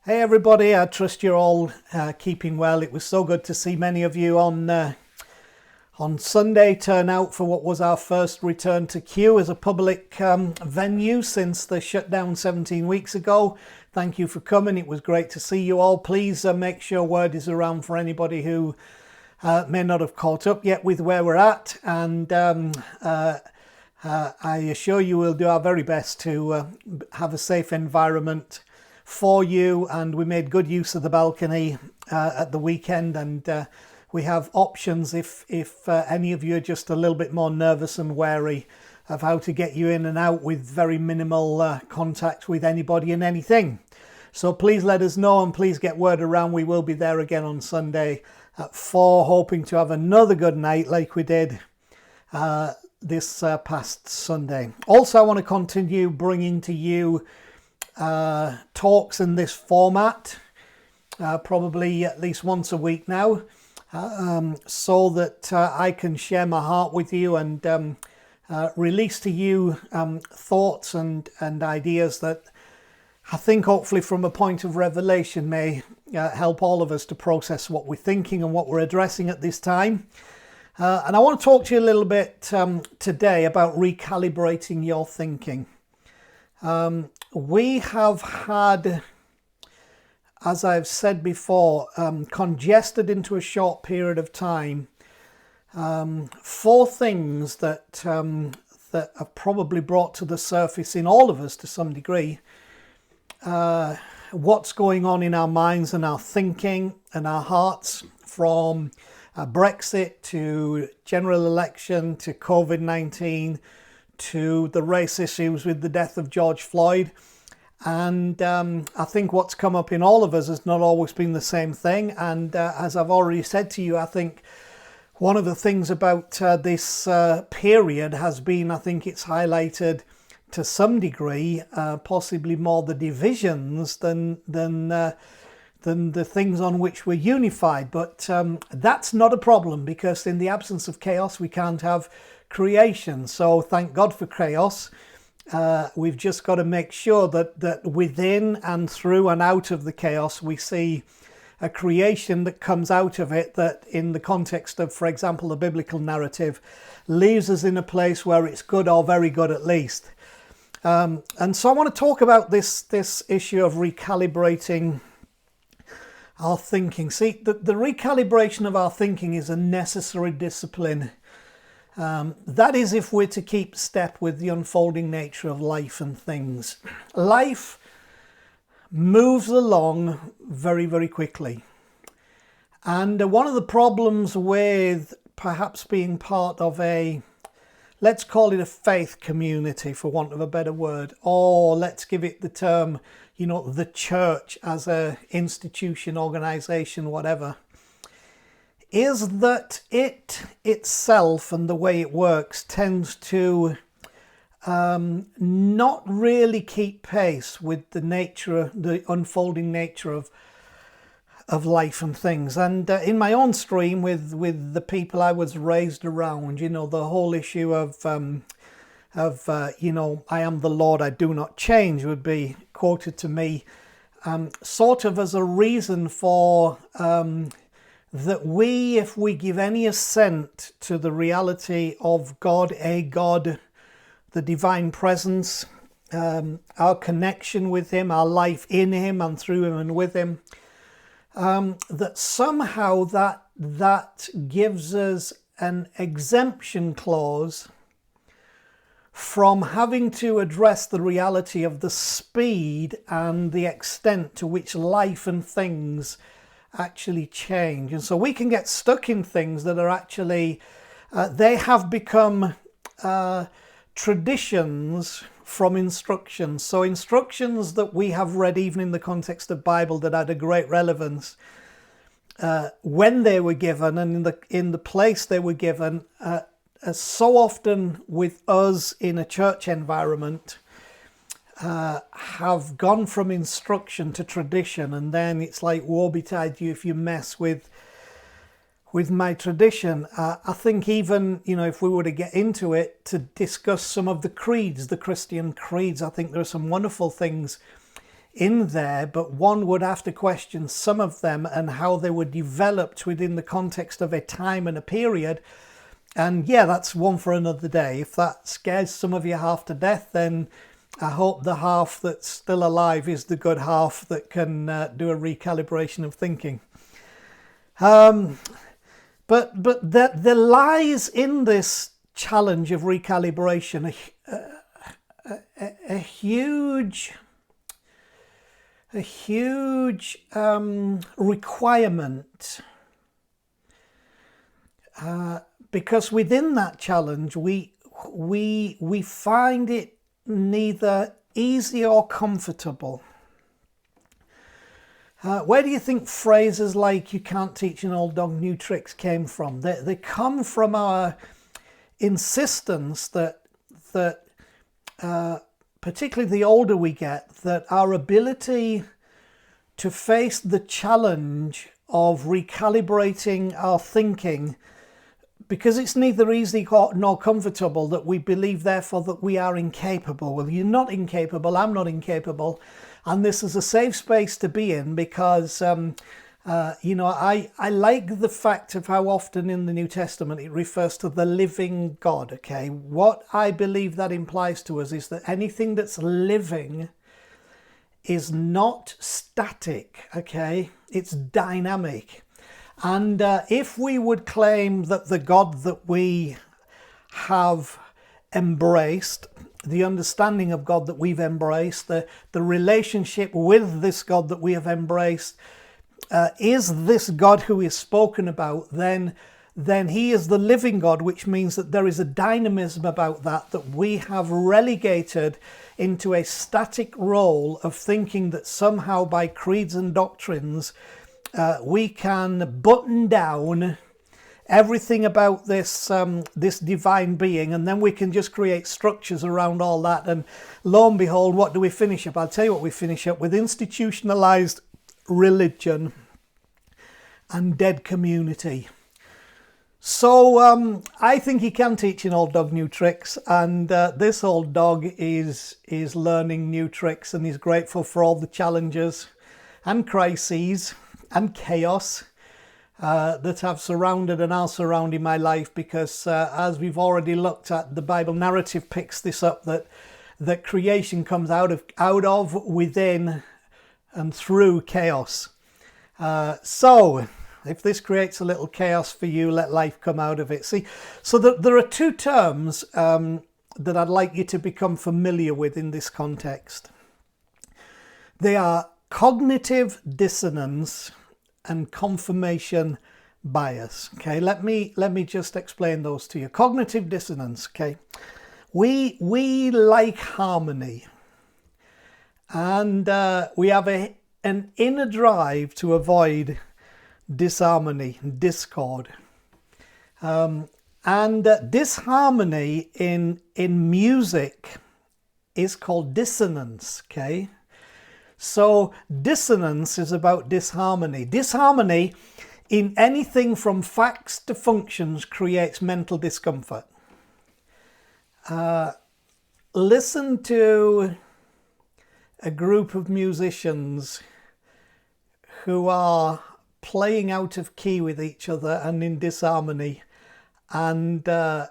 Hey everybody, I trust you're all keeping well. It was so good to see many of you on Sunday turn out for what was our first return to Q as a public venue since the shutdown 17 weeks ago. Thank you for coming. It was great to see you all. Please make sure word is around for anybody who may not have caught up yet with where we're at. And I assure you we'll do our very best to have a safe environment for you, and we made good use of the balcony at the weekend, and we have options if any of you are just a little bit more nervous and wary of how to get you in and out with very minimal contact with anybody and anything. So please let us know, and please get word around. We will be there again on Sunday at 4, hoping to have another good night like we did this past Sunday. Also, I want to continue bringing to you talks in this format, probably at least once a week now, so that I can share my heart with you and release to you thoughts and ideas that I think hopefully from a point of revelation may help all of us to process what we're thinking and what we're addressing at this time. And I want to talk to you a little bit today about recalibrating your thinking. We have had, as I've said before, congested into a short period of time, 4 things that have probably brought to the surface in all of us to some degree what's going on in our minds and our thinking and our hearts, from Brexit to general election to COVID-19 to the race issues with the death of George Floyd. And I think what's come up in all of us has not always been the same thing. And as I've already said to you, I think one of the things about this period has been, I think it's highlighted to some degree, possibly more the divisions than the things on which we're unified. But that's not a problem, because in the absence of chaos, we can't have creation. So thank God for chaos. We've just got to make sure that within and through and out of the chaos, we see a creation that comes out of it, that in the context of, for example, the biblical narrative, leaves us in a place where it's good, or very good at least. And so I want to talk about this issue of recalibrating our thinking. See, the recalibration of our thinking is a necessary discipline. That is, if we're to keep step with the unfolding nature of life and things. Life moves along very, very quickly. And one of the problems with perhaps being part of let's call it a faith community, for want of a better word, or let's give it the term, the church as a institution, organization, whatever, is that it itself and the way it works tends to not really keep pace with the unfolding nature of life and things. And in my own stream with the people I was raised around, the whole issue of I am the Lord, I do not change, would be quoted to me sort of as a reason for that if we give any assent to the reality of God, the divine presence, our connection with Him, our life in Him and through Him and with Him, that somehow that gives us an exemption clause from having to address the reality of the speed and the extent to which life and things actually change. And so we can get stuck in things that are actually, they have become traditions from instructions. So instructions that we have read even in the context of Bible that had a great relevance when they were given and in the place they were given, so often with us in a church environment, have gone from instruction to tradition, and then it's like, woe betide you if you mess with my tradition. I think even, if we were to get into it, to discuss some of the creeds, the Christian creeds, I think there are some wonderful things in there, but one would have to question some of them and how they were developed within the context of a time and a period. And yeah, that's one for another day. If that scares some of you half to death, then I hope the half that's still alive is the good half that can do a recalibration of thinking. But there lies in this challenge of recalibration a huge requirement, because within that challenge we find it neither easy or comfortable. Where do you think phrases like "you can't teach an old dog new tricks" came from? They come from our insistence that particularly the older we get, that our ability to face the challenge of recalibrating our thinking, because it's neither easy nor comfortable, that we believe therefore that we are incapable. Well, you're not incapable, I'm not incapable, and this is a safe space to be in, because I like the fact of how often in the New Testament it refers to the living God. Okay, what I believe that implies to us is that anything that's living is not static. Okay, it's dynamic. And if we would claim that the God that we have embraced, the understanding of God that we've embraced, the relationship with this God that we have embraced, is this God who is spoken about, then he is the living God, which means that there is a dynamism about that we have relegated into a static role of thinking that somehow by creeds and doctrines we can button down everything about this divine being, and then we can just create structures around all that, and lo and behold, what do we finish up? I'll tell you what we finish up with: institutionalized religion and dead community. So I think you can teach an old dog new tricks, and this old dog is learning new tricks, and he's grateful for all the challenges and crises and chaos that have surrounded and are surrounding my life, because as we've already looked at, the Bible narrative picks this up, that creation comes out of within and through chaos. So if this creates a little chaos for you, let life come out of it. See, so there are two terms that I'd like you to become familiar with in this context. They are cognitive dissonance and confirmation bias. Okay, let me just explain those to you. Cognitive dissonance. Okay, we like harmony, and we have an inner drive to avoid disharmony, discord, and disharmony in music is called dissonance. Okay, so dissonance is about disharmony. Disharmony in anything from facts to functions creates mental discomfort. Listen to a group of musicians who are playing out of key with each other and in disharmony, and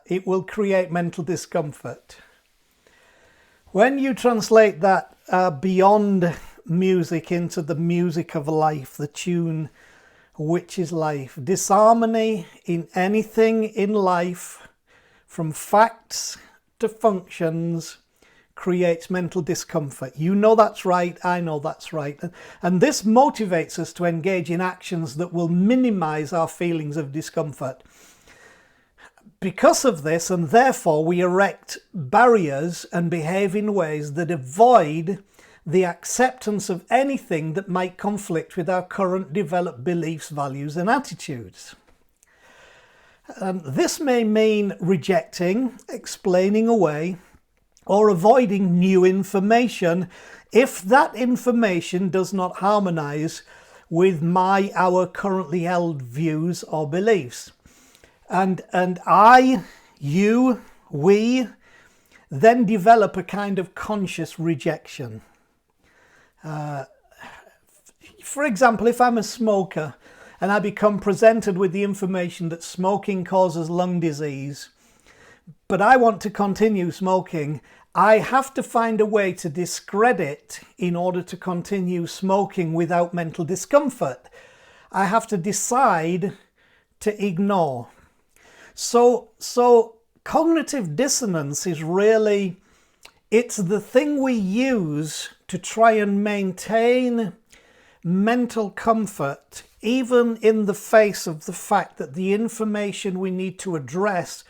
it will create mental discomfort. When you translate that beyond music into the music of life, the tune which is life, disharmony in anything in life, from facts to functions, creates mental discomfort. You know that's right, I know that's right. And this motivates us to engage in actions that will minimize our feelings of discomfort. Because of this, and therefore, we erect barriers and behave in ways that avoid the acceptance of anything that might conflict with our current developed beliefs, values, and attitudes. This may mean rejecting, explaining away, or avoiding new information if that information does not harmonize with our currently held views or beliefs. And we then develop a kind of conscious rejection. For example, if I'm a smoker and I become presented with the information that smoking causes lung disease, but I want to continue smoking, I have to find a way to discredit in order to continue smoking without mental discomfort. I have to decide to ignore. So cognitive dissonance is really, it's the thing we use to try and maintain mental comfort, even in the face of the fact that the information we need to address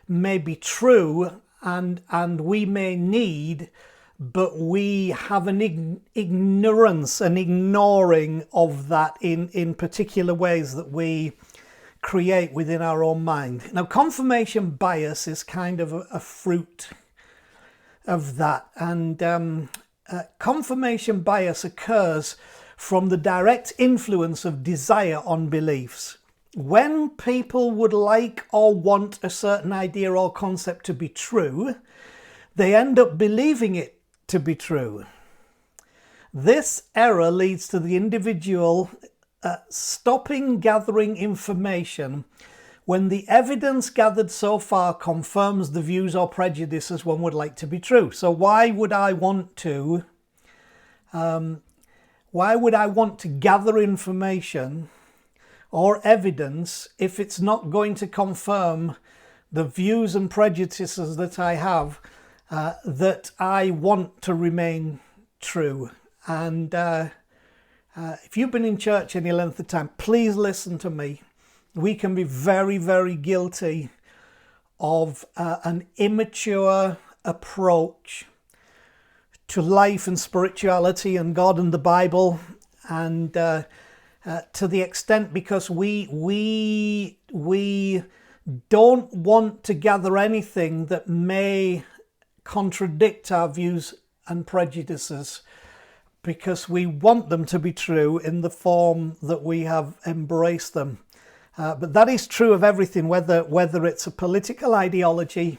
may be true and we may need, but we have an ignorance, an ignoring of that in particular ways that we create within our own mind. Now, confirmation bias is kind of a fruit of that, and confirmation bias occurs from the direct influence of desire on beliefs. When people would like or want a certain idea or concept to be true, they end up believing it to be true. This error leads to the individual stopping gathering information when the evidence gathered so far confirms the views or prejudices one would like to be true. So why would I want to gather information or evidence if it's not going to confirm the views and prejudices that I have that I want to remain true? And if you've been in church any length of time, please listen to me. We can be very, very guilty of an immature approach to life and spirituality and God and the Bible, and to the extent because we don't want to gather anything that may contradict our views and prejudices, because we want them to be true in the form that we have embraced them. But that is true of everything, whether it's a political ideology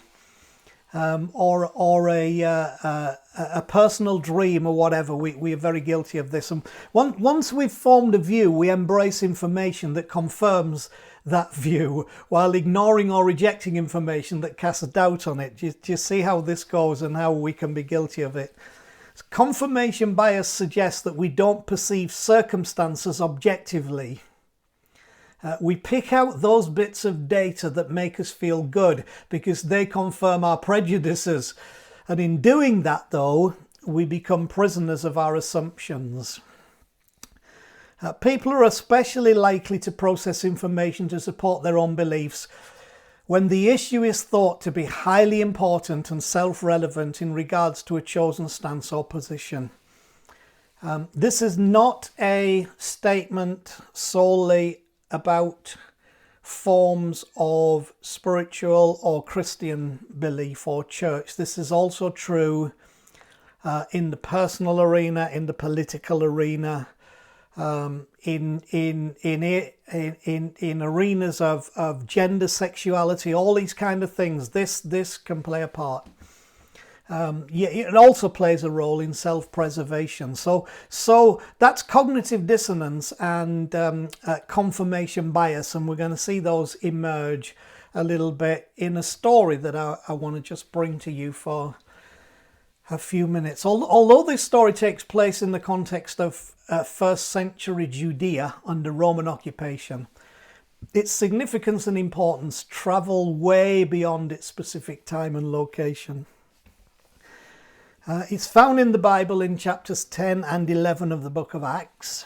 or a personal dream or whatever. We are very guilty of this. And once we've formed a view, we embrace information that confirms that view while ignoring or rejecting information that casts doubt on it. Do you see how this goes and how we can be guilty of it? Confirmation bias suggests that we don't perceive circumstances objectively. We pick out those bits of data that make us feel good because they confirm our prejudices. And in doing that, though, we become prisoners of our assumptions. People are especially likely to process information to support their own beliefs when the issue is thought to be highly important and self-relevant in regards to a chosen stance or position. This is not a statement solely about forms of spiritual or Christian belief or church. This is also true in the personal arena, in the political arena, in arenas of gender, sexuality, all these kind of things. This can play a part. It also plays a role in self-preservation. So that's cognitive dissonance and confirmation bias, and we're going to see those emerge a little bit in a story that I want to just bring to you for a few minutes. Although this story takes place in the context of first century Judea under Roman occupation, its significance and importance travel way beyond its specific time and location. It's found in the Bible in chapters 10 and 11 of the book of Acts.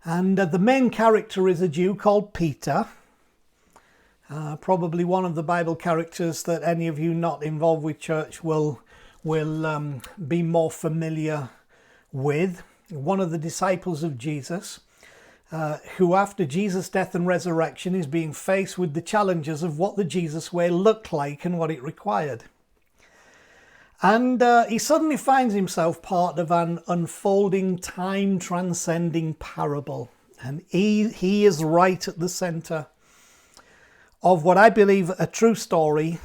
And the main character is a Jew called Peter. Probably one of the Bible characters that any of you not involved with church will be more familiar with. One of the disciples of Jesus, who after Jesus' death and resurrection is being faced with the challenges of what the Jesus way looked like and what it required. And he suddenly finds himself part of an unfolding, time-transcending parable. And he is right at the centre of what I believe a true story,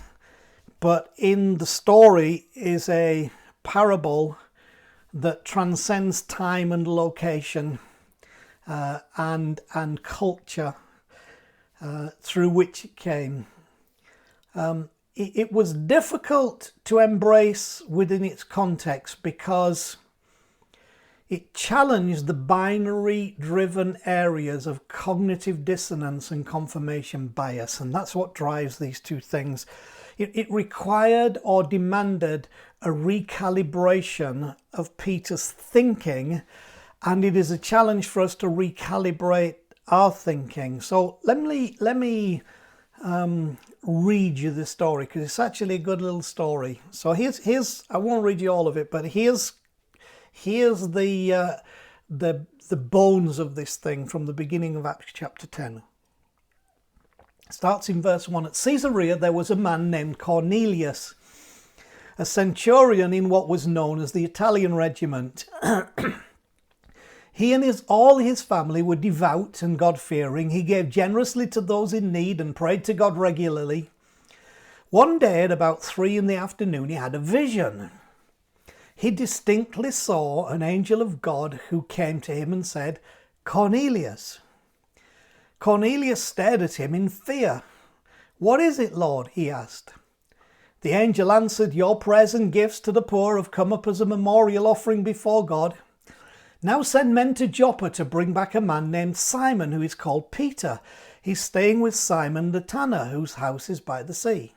but in the story is a parable that transcends time and location and culture through which it came. It was difficult to embrace within its context because it challenged the binary-driven areas of cognitive dissonance and confirmation bias, and that's what drives these two things. It required or demanded a recalibration of Peter's thinking, and it is a challenge for us to recalibrate our thinking. So let me read you the story, because it's actually a good little story. So here's I won't read you all of it, but here's the bones of this thing from the beginning of Acts chapter 10. It starts in verse 1. At Caesarea there was a man named Cornelius, a centurion in what was known as the Italian regiment. He and all his family were devout and God-fearing. He gave generously to those in need and prayed to God regularly. One day at about 3 p.m, he had a vision. He distinctly saw an angel of God who came to him and said, "Cornelius." Cornelius stared at him in fear. "What is it, Lord?" he asked. The angel answered, "Your prayers and gifts to the poor have come up as a memorial offering before God. Now send men to Joppa to bring back a man named Simon, who is called Peter. He's staying with Simon the tanner, whose house is by the sea."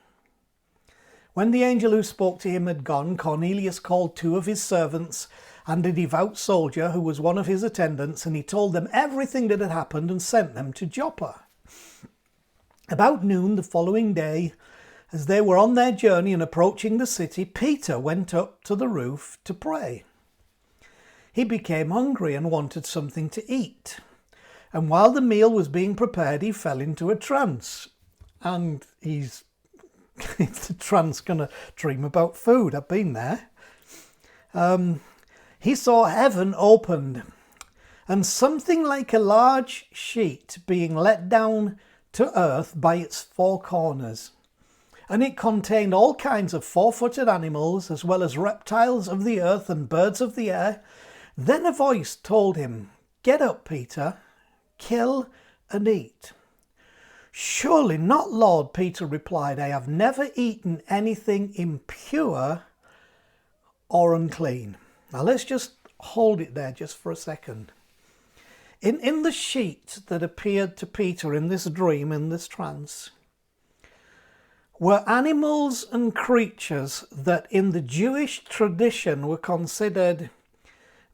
When the angel who spoke to him had gone, Cornelius called 2 of his servants and a devout soldier who was one of his attendants, and he told them everything that had happened and sent them to Joppa. About noon the following day, as they were on their journey and approaching the city, Peter went up to the roof to pray. He became hungry and wanted something to eat. And while the meal was being prepared, he fell into a trance. And he's the trance going to dream about food. I've been there. He saw heaven opened and something like a large sheet being let down to earth by its 4 corners. And it contained all kinds of 4-footed animals, as well as reptiles of the earth and birds of the air. Then a voice told him, "Get up, Peter, kill and eat." "Surely not, Lord," Peter replied. "I have never eaten anything impure or unclean." Now let's just hold it there just for a second. In the sheet that appeared to Peter in this dream, in this trance, were animals and creatures that in the Jewish tradition were considered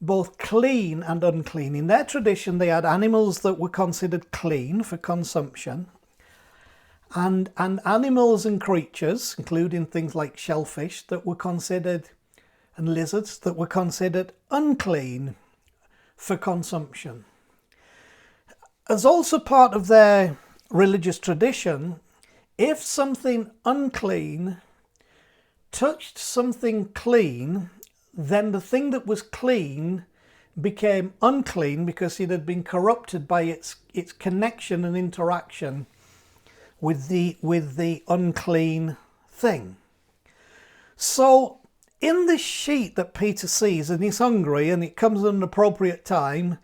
both clean and unclean. In their tradition, they had animals that were considered clean for consumption, and animals and creatures, including things like shellfish, that were considered, and lizards, that were considered unclean for consumption. As also part of their religious tradition, if something unclean touched something clean, then the thing that was clean became unclean because it had been corrupted by its connection and interaction with the unclean thing. So in this sheet that Peter sees, and he's hungry, and it comes at an appropriate time,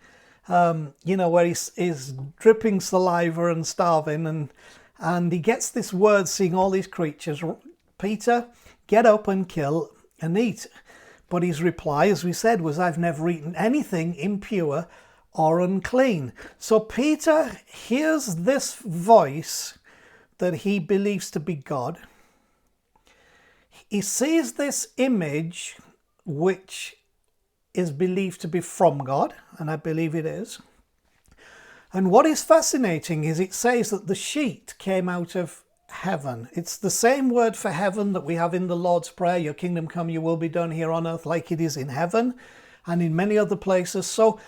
where he's dripping saliva and starving, and he gets this word seeing all these creatures, "Peter, get up and kill and eat." But his reply, as we said, was, "I've never eaten anything impure or unclean." So Peter hears this voice that he believes to be God. He sees this image, which is believed to be from God, and I believe it is. And what is fascinating is it says that the sheet came out of heaven. It's the same word for heaven that we have in the Lord's Prayer, "Your kingdom come, your will be done here on earth like it is in heaven," and in many other places. So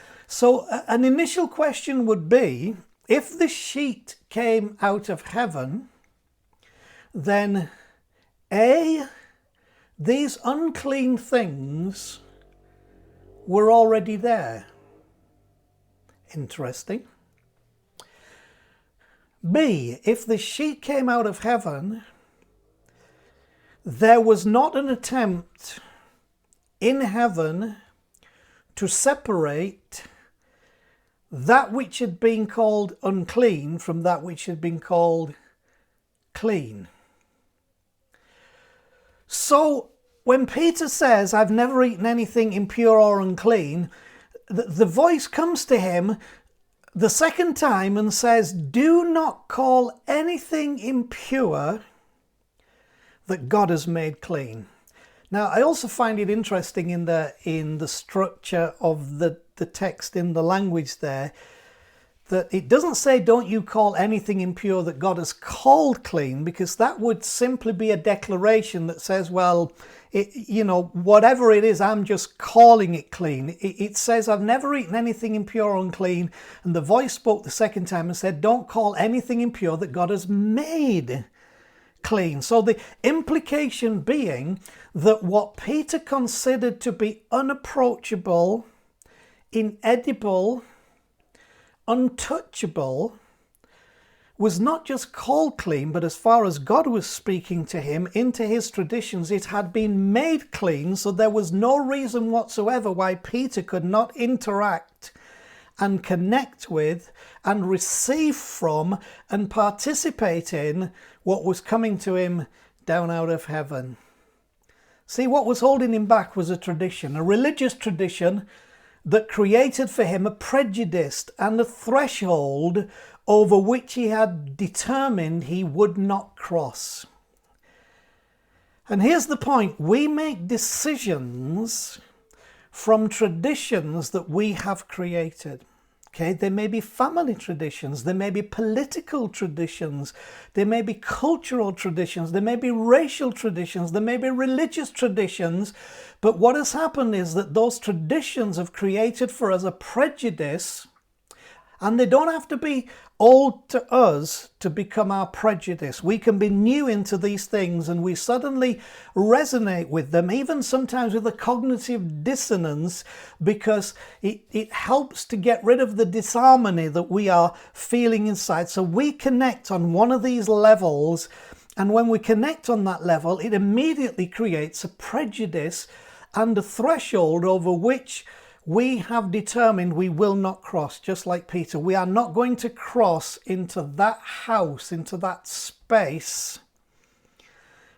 an initial question would be, if the sheet came out of heaven, then these unclean things were already there. Interesting. B, if the sheet came out of heaven, there was not an attempt in heaven to separate that which had been called unclean from that which had been called clean. So when Peter says, I've never eaten anything impure or unclean, the voice comes to him the second time and says, do not call anything impure that God has made clean. Now, I also find it interesting in the structure of the text, in the language there, that it doesn't say, don't you call anything impure that God has called clean, because that would simply be a declaration that says, well, whatever it is, I'm just calling it clean. It says, I've never eaten anything impure or unclean. And the voice spoke the second time and said, don't call anything impure that God has made clean. So the implication being that what Peter considered to be unapproachable, inedible, untouchable, was not just called clean, but as far as God was speaking to him into his traditions, it had been made clean. So there was no reason whatsoever why Peter could not interact and connect with and receive from and participate in what was coming to him down out of heaven. See, what was holding him back was a tradition, a religious tradition that created for him a prejudice and a threshold over which he had determined he would not cross. And here's the point. We make decisions from traditions that we have created. Okay, there may be family traditions, there may be political traditions, there may be cultural traditions, there may be racial traditions, there may be religious traditions. But what has happened is that those traditions have created for us a prejudice, and they don't have to be old to us to become our prejudice. We can be new into these things and we suddenly resonate with them, even sometimes with a cognitive dissonance, because it helps to get rid of the disharmony that we are feeling inside. So we connect on one of these levels, and when we connect on that level, it immediately creates a prejudice and a threshold over which we have determined we will not cross. Just like Peter, we are not going to cross into that house, into that space.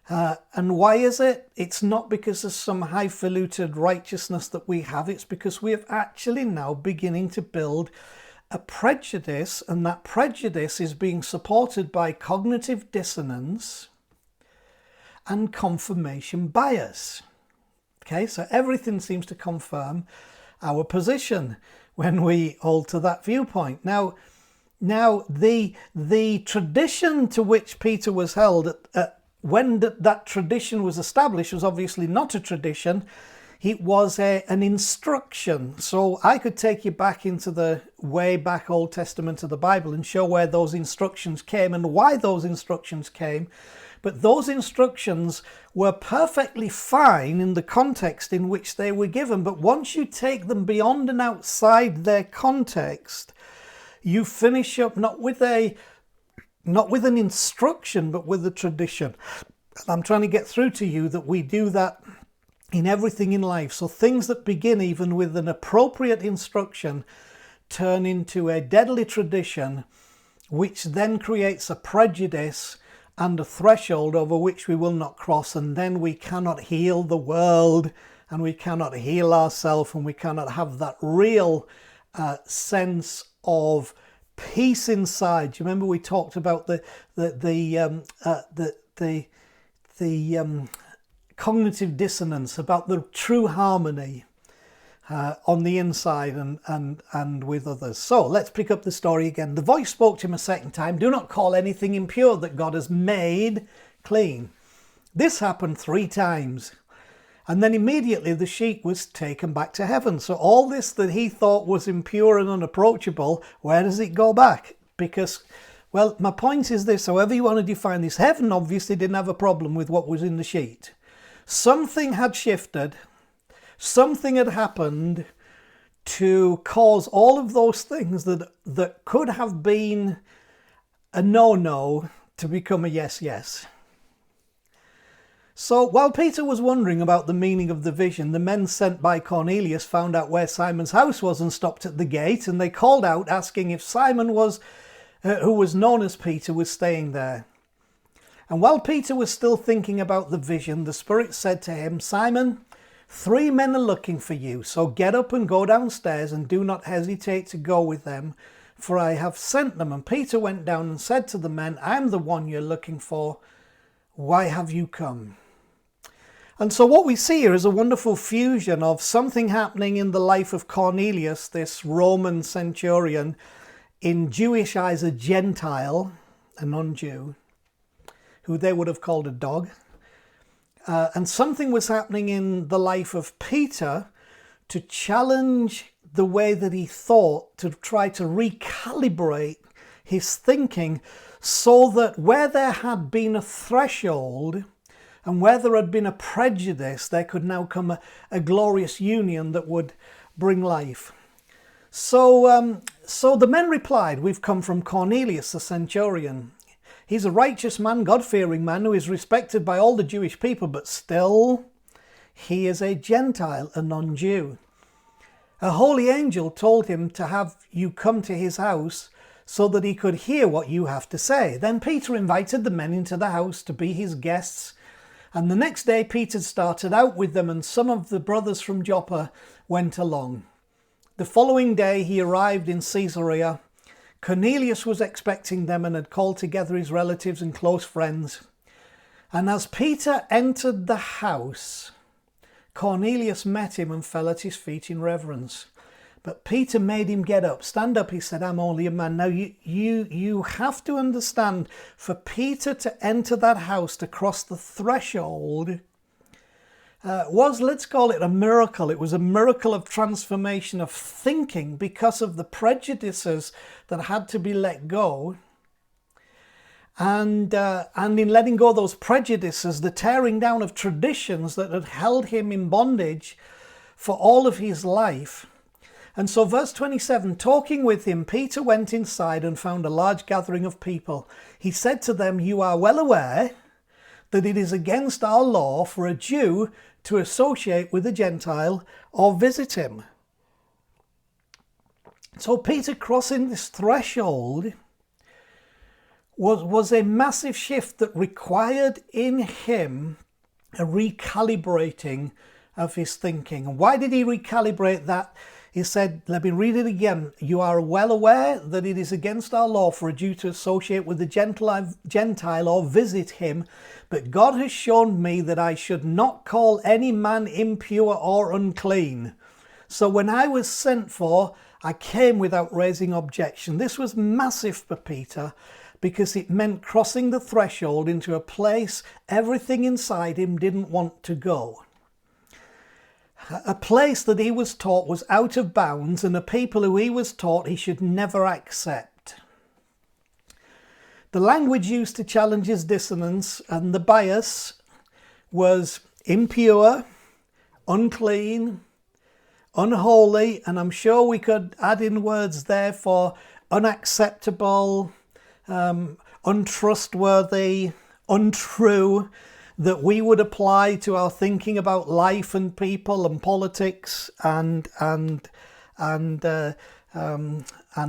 And why is it? It's not because of some highfalutin righteousness that we have. It's because we are actually now beginning to build a prejudice, and that prejudice is being supported by cognitive dissonance and confirmation bias. Okay, so everything seems to confirm our position when we hold to that viewpoint. Now the tradition to which Peter was held, when that tradition was established, was obviously not a tradition. It was an instruction. So I could take you back into the way back Old Testament of the Bible and show where those instructions came and why those instructions came. But those instructions were perfectly fine in the context in which they were given. But once you take them beyond and outside their context, you finish up not with an instruction, but with a tradition. And I'm trying to get through to you that we do that in everything in life. So things that begin even with an appropriate instruction turn into a deadly tradition, which then creates a prejudice and a threshold over which we will not cross, and then we cannot heal the world, and we cannot heal ourselves, and we cannot have that real sense of peace inside. Do you remember we talked about the cognitive dissonance, about the true harmony on the inside and with others. So let's pick up the story again. The voice spoke to him a second time. Do not call anything impure that God has made clean. This happened 3 times. And then immediately the sheep was taken back to heaven. So all this that he thought was impure and unapproachable, where does it go back? Because, well, my point is this, however you want to define this, heaven obviously didn't have a problem with what was in the sheet. Something had shifted. Something had happened to cause all of those things that could have been a no-no to become a yes-yes. So while Peter was wondering about the meaning of the vision, the men sent by Cornelius found out where Simon's house was and stopped at the gate, and they called out asking if Simon who was known as Peter, was staying there. And while Peter was still thinking about the vision, the Spirit said to him, "Simon, 3 men are looking for you, so get up and go downstairs and do not hesitate to go with them, for I have sent them." And Peter went down and said to the men, "I'm the one you're looking for. Why have you come?" And so what we see here is a wonderful fusion of something happening in the life of Cornelius, this Roman centurion, in Jewish eyes a Gentile, a non-Jew, who they would have called a dog. And something was happening in the life of Peter to challenge the way that he thought, to try to recalibrate his thinking so that where there had been a threshold and where there had been a prejudice, there could now come a glorious union that would bring life. So the men replied, "We've come from Cornelius, the centurion. He's a righteous man, God-fearing man who is respected by all the Jewish people, but still he is a Gentile, a non-Jew. A holy angel told him to have you come to his house so that he could hear what you have to say." Then Peter invited the men into the house to be his guests. And the next day Peter started out with them, and some of the brothers from Joppa went along. The following day he arrived in Caesarea. Cornelius was expecting them and had called together his relatives and close friends. And as Peter entered the house, Cornelius met him and fell at his feet in reverence. But Peter made him get up. "Stand up," he said, "I'm only a man." Now you have to understand, for Peter to enter that house, to cross the threshold, was, let's call it, a miracle. It was a miracle of transformation of thinking because of the prejudices that had to be let go. And in letting go of those prejudices, the tearing down of traditions that had held him in bondage for all of his life. And so verse 27, talking with him, Peter went inside and found a large gathering of people. He said to them, "You are well aware that it is against our law for a Jew to associate with a Gentile or visit him." So Peter crossing this threshold was a massive shift that required in him a recalibrating of his thinking. And why did he recalibrate that? He said, let me read it again. "You are well aware that it is against our law for a Jew to associate with a Gentile or visit him, but God has shown me that I should not call any man impure or unclean. So when I was sent for, I came without raising objection." This was massive for Peter because it meant crossing the threshold into a place everything inside him didn't want to go. A place that he was taught was out of bounds, and a people who he was taught he should never accept. The language used to challenge his dissonance and the bias was impure, unclean, unholy, and I'm sure we could add in words there for unacceptable, untrustworthy, untrue, that we would apply to our thinking about life and people and politics and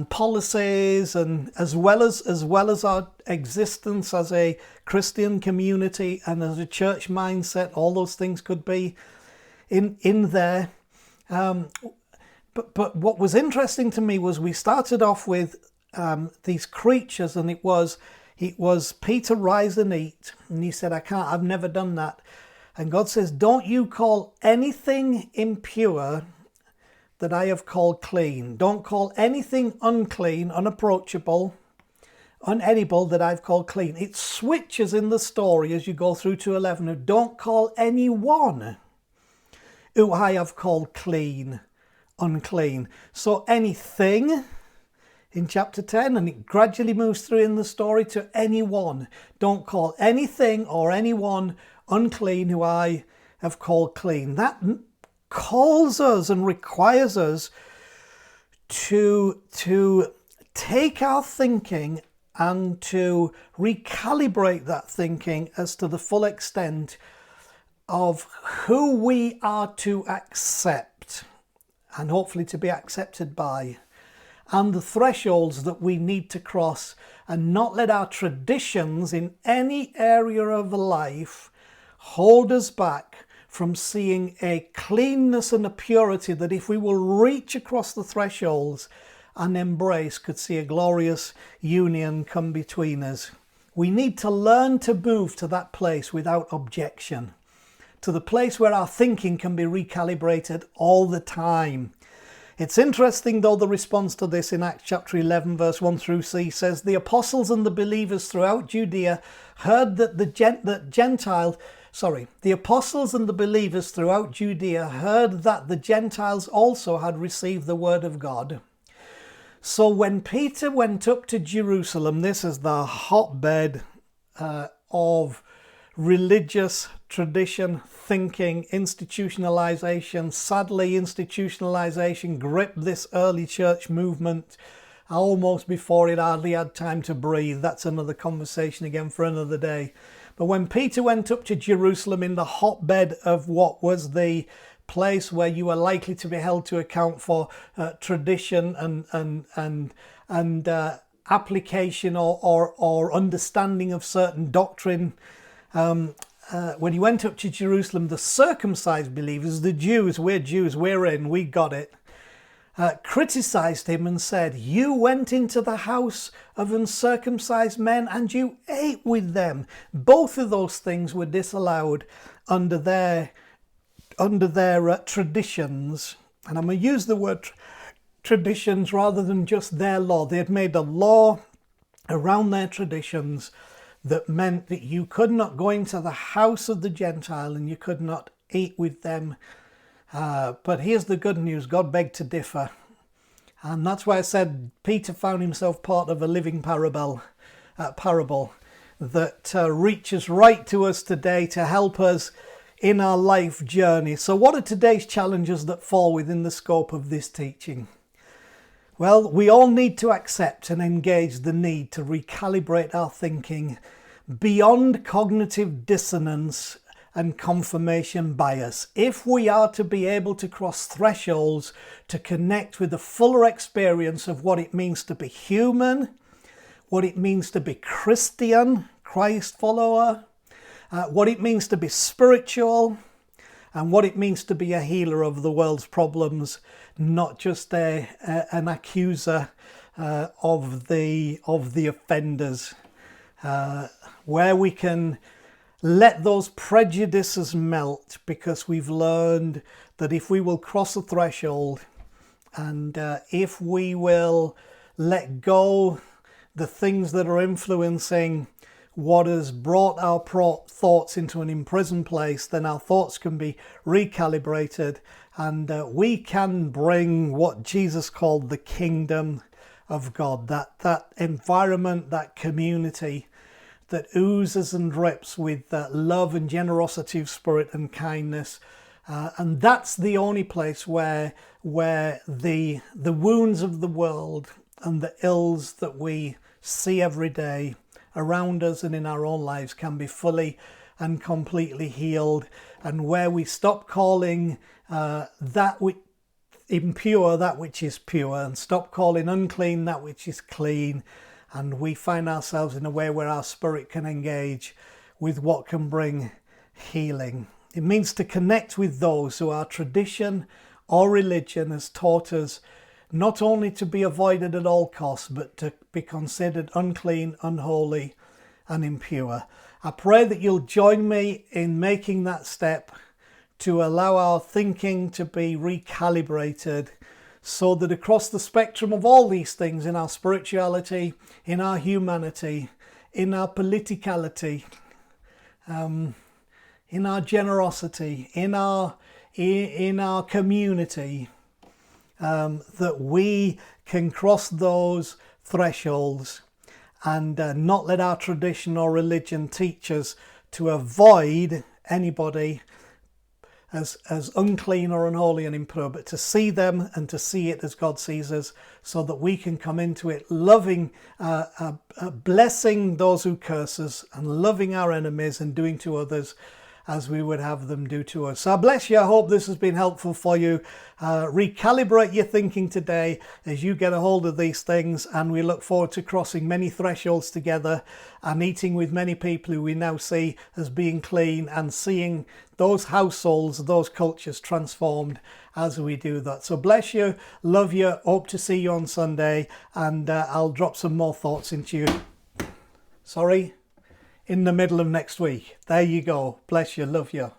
policies, and as well as our existence as a Christian community and as a church mindset. All those things could be in there. But what was interesting to me was we started off with these creatures, and it was Peter, "Rise and eat." And he said, I've never done that. And God says, "Don't you call anything impure that I have called clean. Don't call anything unclean, unapproachable, unedible that I've called clean." It switches in the story as you go through to 11. "Don't call anyone who I have called clean, unclean." So anything in chapter 10, and it gradually moves through in the story to anyone. Don't call anything or anyone unclean who I have called clean. That calls us and requires us to take our thinking and to recalibrate that thinking as to the full extent of who we are to accept and hopefully to be accepted by, and the thresholds that we need to cross, and not let our traditions in any area of life hold us back from seeing a cleanness and a purity that, if we will reach across the thresholds and embrace, could see a glorious union come between us. We need to learn to move to that place without objection, to the place where our thinking can be recalibrated all the time. It's interesting, though, the response to this in Acts chapter 11, verse 1 through C says, the apostles and the believers throughout Judea heard that the apostles and the believers throughout Judea heard that the Gentiles also had received the word of God. So when Peter went up to Jerusalem, this is the hotbed of religious tradition, thinking, institutionalization. Sadly, institutionalization gripped this early church movement almost before it hardly had time to breathe. That's another conversation again for another day. But when Peter went up to Jerusalem, in the hotbed of what was the place where you were likely to be held to account for tradition and application or understanding of certain doctrine, when he went up to Jerusalem, the circumcised believers, the Jews, we're in, we got it, criticized him and said, you went into the house of uncircumcised men and you ate with them. Both of those things were disallowed under their traditions. And I'm going to use the word traditions rather than just their law. They had made a law around their traditions that meant that you could not go into the house of the Gentile and you could not eat with them. But here's the good news. God begged to differ. And that's why I said Peter found himself part of a living parable that reaches right to us today to help us in our life journey. So what are today's challenges that fall within the scope of this teaching? Well, we all need to accept and engage the need to recalibrate our thinking beyond cognitive dissonance and confirmation bias, if we are to be able to cross thresholds to connect with the fuller experience of what it means to be human, what it means to be Christian, Christ follower, what it means to be spiritual, and what it means to be a healer of the world's problems, not just an accuser of the offenders, where we can let those prejudices melt, because we've learned that if we will cross a threshold and if we will let go the things that are influencing what has brought our thoughts into an imprisoned place, then our thoughts can be recalibrated and we can bring what Jesus called the kingdom of God, that environment, that community that oozes and drips with love and generosity of spirit and kindness. And that's the only place where the wounds of the world and the ills that we see every day around us and in our own lives can be fully and completely healed, and where we stop calling that which impure that which is pure, and stop calling unclean that which is clean, and we find ourselves in a way where our spirit can engage with what can bring healing. It means to connect with those who our tradition or religion has taught us not only to be avoided at all costs, but to be considered unclean, unholy, and impure. I pray that you'll join me in making that step to allow our thinking to be recalibrated, so that across the spectrum of all these things, in our spirituality, in our humanity, in our politicality, in our generosity, in our community, that we can cross those thresholds and not let our tradition or religion teach us to avoid anybody as unclean or unholy and impure, but to see them and to see it as God sees us, so that we can come into it loving, blessing those who curse us and loving our enemies and doing to others as we would have them do to us. So I bless you. I hope this has been helpful for you. Recalibrate your thinking today as you get a hold of these things, and we look forward to crossing many thresholds together and eating with many people who we now see as being clean, and seeing those households, those cultures transformed as we do that. So bless you, love you, hope to see you on Sunday, and I'll drop some more thoughts into you. In the middle of next week. There you go. Bless you, love you.